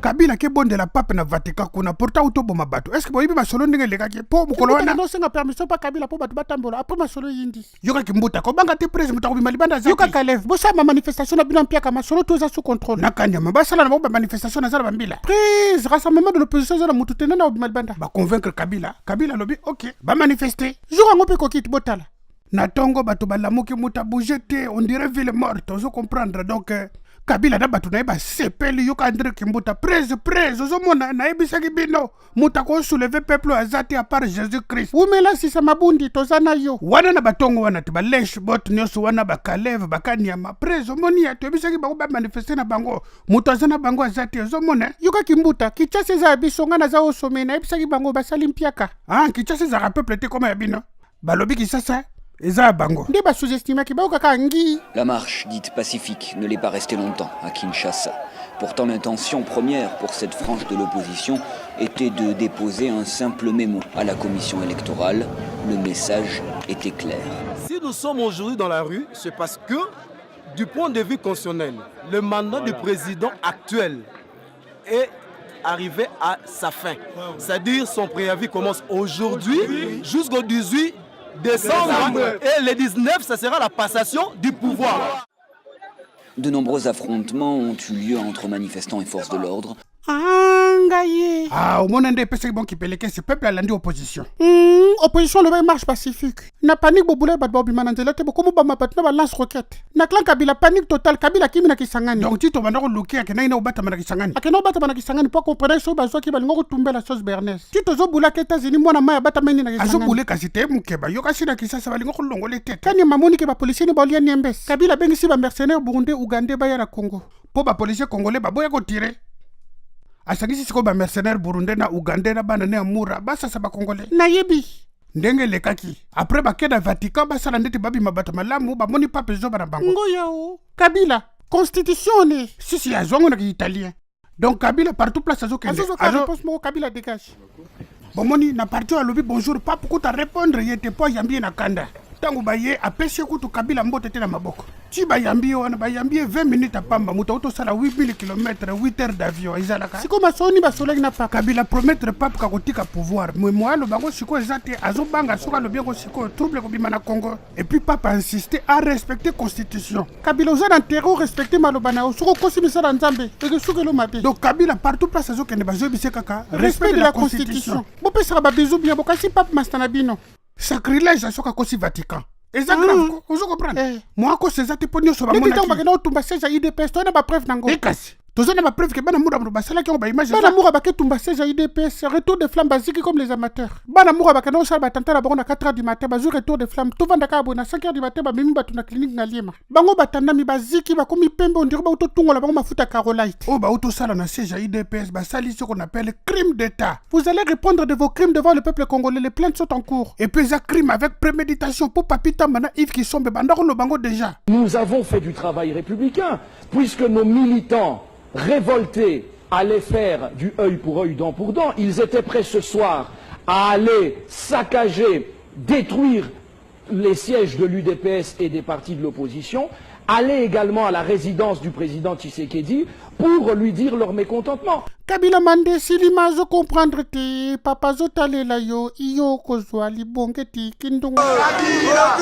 Kabila ke bonde la pape na Vatican kuna pourtant utobo mabato. Est-ce que boyibi masolo ndenge lekaki po mukolo wana non senga permission pa Kabila po batu batambola après masolo yindi. Yoka kimbuta ko banga te president mutakubi malibanda za. Yoka Kalev bosa ma manifestation na bino mpiaka masolo toza sous contrôle. Nakanya mabasala na ba manifestation na zala bambila. Prise rassemblement de l'opposition za mutu tenena na malibanda. Ba convaincre Kabila lobi OK ba manifester. Jour ngope ko kit botala. Na tongo batu balamuki muta bougete on dirait ville morte on se comprendre donc Kabila da batu na eba sepeli yoka André Kimbuta presse ozo mona na ebisaki bino muta ko soulever peuple azati à part Jésus-Christ. Umela si sa mabundi tozana yo. Wana na batongo wana te ba lesh bot nyoso wana ba Kalev bakania ma presse moni ya to ebisaki ba manifester na bango muta azana bango azati ozo mona yoka Kimbuta kichase za bisonga na za osome na ebisaki bango basali mpiaka. Ah kichase za peuple te koma ya bino balobi kisasa. La marche dite pacifique ne l'est pas restée longtemps à Kinshasa. Pourtant, l'intention première pour cette frange de l'opposition était de déposer un simple mémo à la commission électorale. Le message était clair. Si nous sommes aujourd'hui dans la rue, c'est parce que, du point de vue constitutionnel, le mandat du président actuel est arrivé à sa fin. C'est-à-dire son préavis commence aujourd'hui jusqu'au 18 décembre. Et le 19, ça sera la passation du pouvoir. De nombreux affrontements ont eu lieu entre manifestants et forces de l'ordre. Ah, au monde des personnes qui peleke ce peuple a l'andi opposition. Opposition le marche pacifique. Na panique bobule bad bobi mananzela te beaucoup ba mapatna ba lance roquette. Na clan Kabila panique totale Kabila kimi na Kisangani. Donc tito bandako lukia ke na ina obata mana Kisangani. Akena obata mana Kisangani pour comprendre so bazwa ki balingo kutumba la sauce bernaise. Tito zo bula ke États-Unis mwana maya bata meni na Kisangani. Azo bule kasite mukeba yoka sina kisasa balingo kulongole tete. Kani mamoni ke ba policier ni ba lia niembes. Kabila bengi si ba mercenaires burundais ougandais ba ya na Congo. Po ba policier congolais ba boya ko tirer. Asangisi siko ba mercenaire burundais na ougandais na bana ne amura basa sa ba congolais. Na yebi. Ndenge lekaki après bakeda Vatican basala ndeti babi mabata malamu bamoni pape zo bana bango ngoya o Kabila constitution ne si azongo na italien donc Kabila partout place azo kende réponse mo Kabila dégage bomoni na parti a lobi bonjour pape kuta répondre yete po yambie na kanda tangu baye apeshe kutu Kabila mbote te na maboko ti bayambi wana bayambi 20 minutes apamba muta auto sala 8000 km 8 heures d'avion izalaka siko masoni basoleki na pape Kabila promettre pape kakotika pouvoir mais moi lo bango siko ezate azobanga soka lo bien ko siko trouble ko bima na Congo et puis pape a insisté à respecter constitution Kabila oza na terreau respecter malobana soko kosimisa na nzambe et soko lo mabe donc Kabila partout place azo kende bazo bise kaka respect de la constitution bo pesa ba bizu bien bokasi pape mastana bino sacrilège asoka kosi Vatican. Eza grave, vous comprenez? Moi, ko seza te ponyo so ba monaki. Ndita bakena otumba seja IDPS, to na ba preuve nango. Ekasi. Tozana ba preuve ke bana mura basala ki on ba image. Bana mura baketumba seja IDPS, retour de flamme basique comme les amateurs. Bana mura bakena osala batanta la bonne à 4h du matin, bazu retour de flamme. Tout vanda ka bona 5h du matin ba mimi batu na clinique na Liema. Bango batanda mi baziki ba komi pembe on dirait ba auto tungola bango mafuta Carolite. Oh ba auto sala na seja IDPS ba sali ce qu'on appelle crime d'état. Vous allez répondre de vos crimes devant le peuple congolais, les plaintes sont en cours. Et puis ça crime avec préméditation pour papita mana Yves qui sont bandako lo bango déjà. Nous avons fait du travail républicain puisque nos militants révoltés allaient faire du œil pour œil, dent pour dent. Ils étaient prêts ce soir à aller saccager, détruire les sièges de l'UDPS et des partis de l'opposition, aller également à la résidence du président Tshisekedi pour lui dire leur mécontentement. Kabila mande silima zo comprendre te papa zo talela yo iyo kozwa libongeti kindungu Kabila